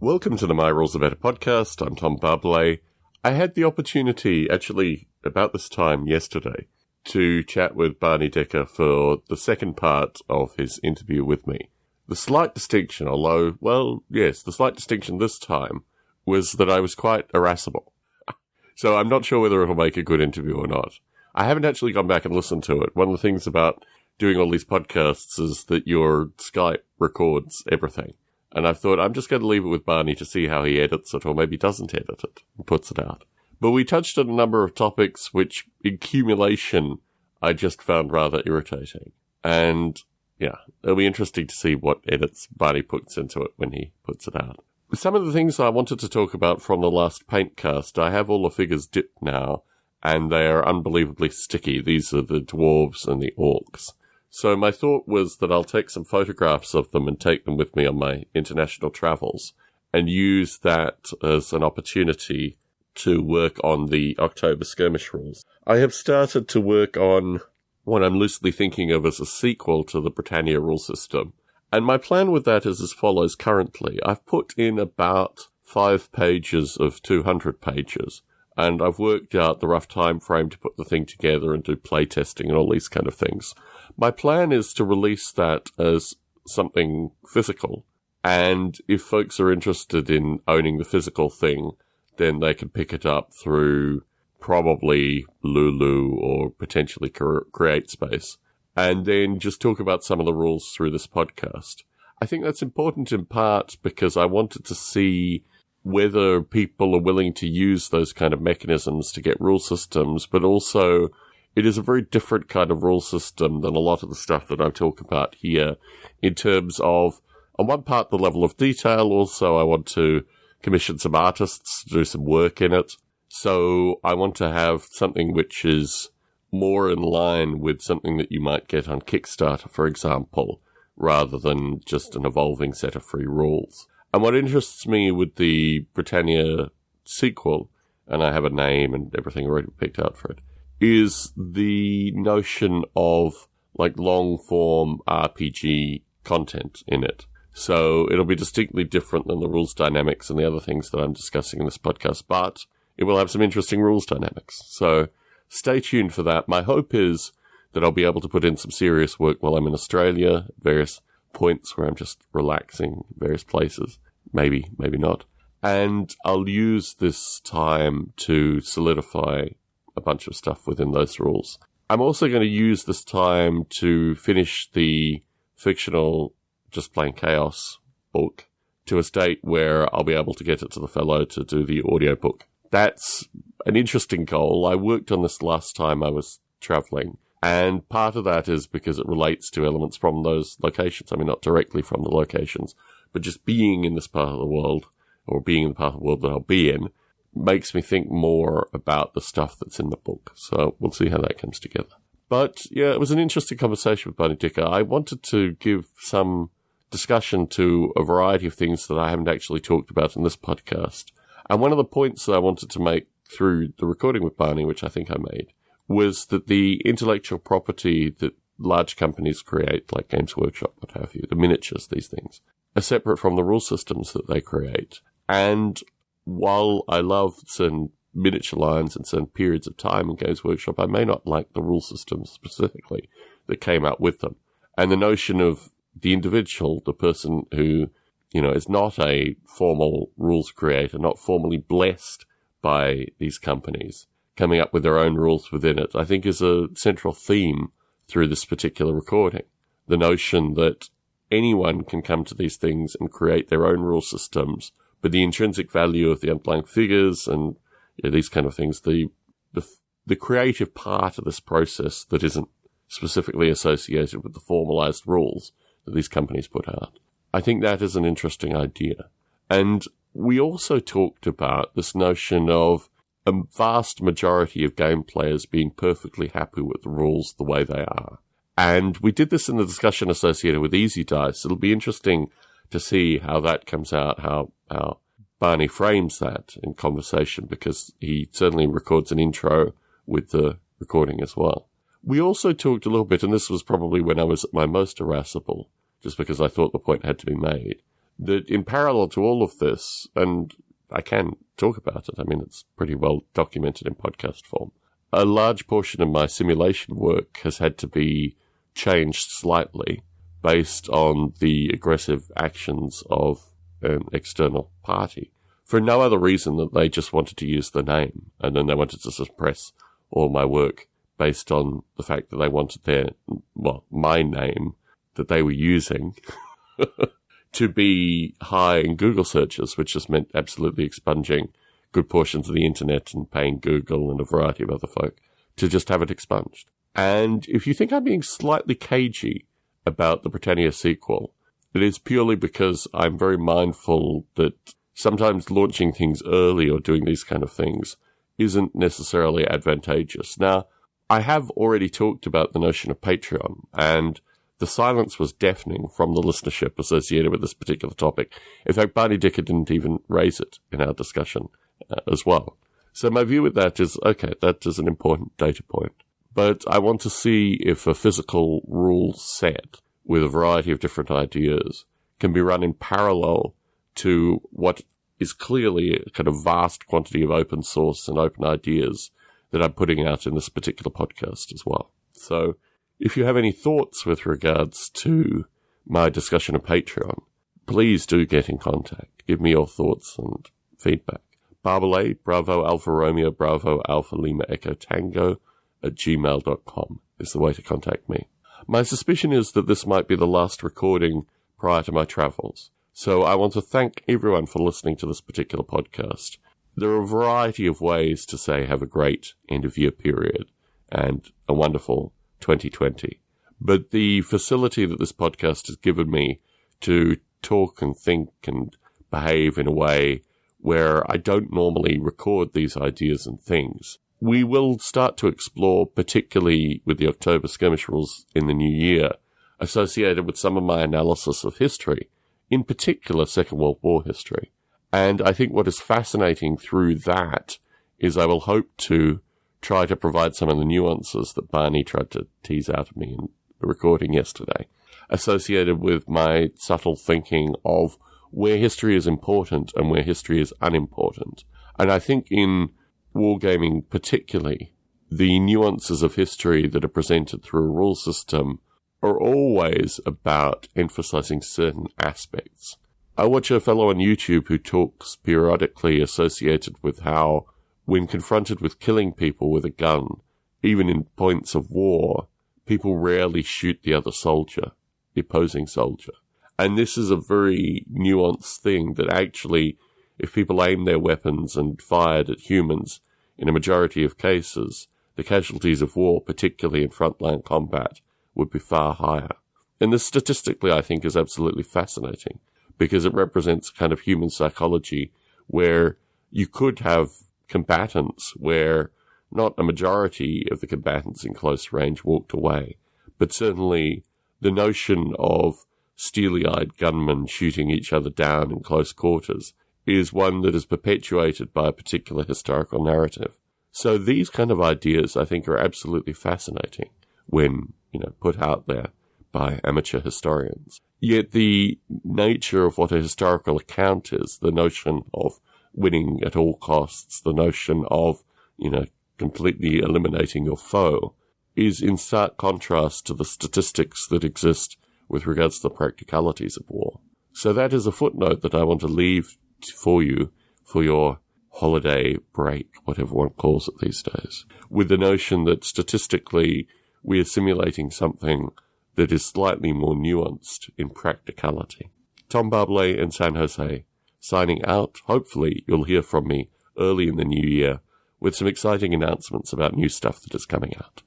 Welcome to the My Rules Are Better podcast. I'm Tom Barbalet. I had the opportunity, actually, about this time yesterday, to chat with Barney Decker for the second part of his interview with me. The slight distinction, the slight distinction this time was that I was quite irascible. So I'm not sure whether it'll make a good interview or not. I haven't actually gone back and listened to it. One of the things about doing all these podcasts is that your Skype records everything. And I thought, I'm just going to leave it with Barney to see how he edits it, or maybe doesn't edit it and puts it out. But we touched on a number of topics which, in accumulation, I just found rather irritating. And, yeah, it'll be interesting to see what edits Barney puts into it when he puts it out. Some of the things I wanted to talk about from the last Paintcast, I have all the figures dipped now, and they are unbelievably sticky. These are the dwarves and the orcs. So my thought was that I'll take some photographs of them and take them with me on my international travels and use that as an opportunity to work on the October skirmish rules. I have started to work on what I'm loosely thinking of as a sequel to the Britannia rule system. And my plan with that is as follows currently. I've put in about 5 pages of 200 pages. And I've worked out the rough time frame to put the thing together and do playtesting and all these kind of things. My plan is to release that as something physical. And if folks are interested in owning the physical thing, then they can pick it up through probably Lulu or potentially CreateSpace. And then just talk about some of the rules through this podcast. I think that's important in part because I wanted to see whether people are willing to use those kind of mechanisms to get rule systems, but also it is a very different kind of rule system than a lot of the stuff that I talk about here in terms of, on one part, the level of detail. Also, I want to commission some artists to do some work in it. So I want to have something which is more in line with something that you might get on Kickstarter, for example, rather than just an evolving set of free rules. And what interests me with the Britannia sequel, and I have a name and everything already picked out for it, is the notion of like long-form RPG content in it. So it'll be distinctly different than the rules dynamics and the other things that I'm discussing in this podcast, but it will have some interesting rules dynamics. So stay tuned for that. My hope is that I'll be able to put in some serious work while I'm in Australia, various points where I'm just relaxing, various places. Maybe, maybe not. And I'll use this time to solidify a bunch of stuff within those rules. I'm also going to use this time to finish the fictional Just Plain Chaos book to a state where I'll be able to get it to the fellow to do the audiobook. That's an interesting goal. I worked on this last time I was traveling, and part of that is because it relates to elements from those locations. I mean, not directly from the locations, but just being in this part of the world, or being in the part of the world that I'll be in, makes me think more about the stuff that's in the book. So we'll see how that comes together. But yeah, it was an interesting conversation with Barney Decker. I wanted to give some discussion to a variety of things that I haven't actually talked about in this podcast. And one of the points that I wanted to make through the recording with Barney, which I think I made, was that the intellectual property that large companies create, like Games Workshop, what have you, the miniatures, these things, are separate from the rule systems that they create. And while I love certain miniature lines and certain periods of time in Games Workshop, I may not like the rule systems specifically that came out with them. And the notion of the individual, the person who, is not a formal rules creator, not formally blessed by these companies, coming up with their own rules within it, I think is a central theme through this particular recording. The notion that anyone can come to these things and create their own rule systems, but the intrinsic value of the underlying figures and these kind of things, the creative part of this process that isn't specifically associated with the formalized rules that these companies put out. I think that is an interesting idea. And we also talked about this notion of a vast majority of game players being perfectly happy with the rules the way they are. And we did this in the discussion associated with Easy Dice. It'll be interesting to see how that comes out, how Barney frames that in conversation, because he certainly records an intro with the recording as well. We also talked a little bit, and this was probably when I was at my most irascible, just because I thought the point had to be made, that in parallel to all of this, and I can talk about it, I mean, it's pretty well documented in podcast form, a large portion of my simulation work has had to be changed slightly based on the aggressive actions of an external party, for no other reason than they just wanted to use the name, and then they wanted to suppress all my work based on the fact that they wanted my name that they were using to be high in Google searches, which just meant absolutely expunging good portions of the internet and paying Google and a variety of other folk to just have it expunged. And if you think I'm being slightly cagey about the Britannia sequel, it is purely because I'm very mindful that sometimes launching things early or doing these kind of things isn't necessarily advantageous. Now, I have already talked about the notion of Patreon, and the silence was deafening from the listenership associated with this particular topic. In fact, Barney Dicker didn't even raise it in our discussion as well. So my view with that is, okay, that is an important data point. But I want to see if a physical rule set with a variety of different ideas can be run in parallel to what is clearly a kind of vast quantity of open source and open ideas that I'm putting out in this particular podcast as well. So if you have any thoughts with regards to my discussion of Patreon, please do get in contact. Give me your thoughts and feedback. Barbelé, Bravo Alpha Romeo, Bravo Alpha Lima Echo Tango @gmail.com is the way to contact me. My suspicion is that this might be the last recording prior to my travels. So I want to thank everyone for listening to this particular podcast. There are a variety of ways to say have a great end of year period and a wonderful 2020. But the facility that this podcast has given me to talk and think and behave in a way where I don't normally record these ideas and things, we will start to explore, particularly with the October skirmish rules in the new year, associated with some of my analysis of history, in particular Second World War history. And I think what is fascinating through that is I will hope to try to provide some of the nuances that Barney tried to tease out of me in the recording yesterday, associated with my subtle thinking of where history is important and where history is unimportant. And I think in wargaming particularly, the nuances of history that are presented through a rule system are always about emphasizing certain aspects. I watch a fellow on YouTube who talks periodically associated with how, when confronted with killing people with a gun, even in points of war, people rarely shoot the other soldier, the opposing soldier. And this is a very nuanced thing that actually, if people aim their weapons and fired at humans, in a majority of cases, the casualties of war, particularly in frontline combat, would be far higher. And this statistically, I think, is absolutely fascinating, because it represents kind of human psychology where you could have combatants where not a majority of the combatants in close range walked away, but certainly the notion of steely-eyed gunmen shooting each other down in close quarters is one that is perpetuated by a particular historical narrative. So these kind of ideas, I think, are absolutely fascinating when, put out there by amateur historians. Yet the nature of what a historical account is, the notion of winning at all costs, the notion of, completely eliminating your foe, is in stark contrast to the statistics that exist with regards to the practicalities of war. So that is a footnote that I want to leave for you for your holiday break, whatever one calls it these days, with the notion that statistically we are simulating something that is slightly more nuanced in practicality. Tom Barbelé in San Jose, signing out. Hopefully you'll hear from me early in the new year with some exciting announcements about new stuff that is coming out.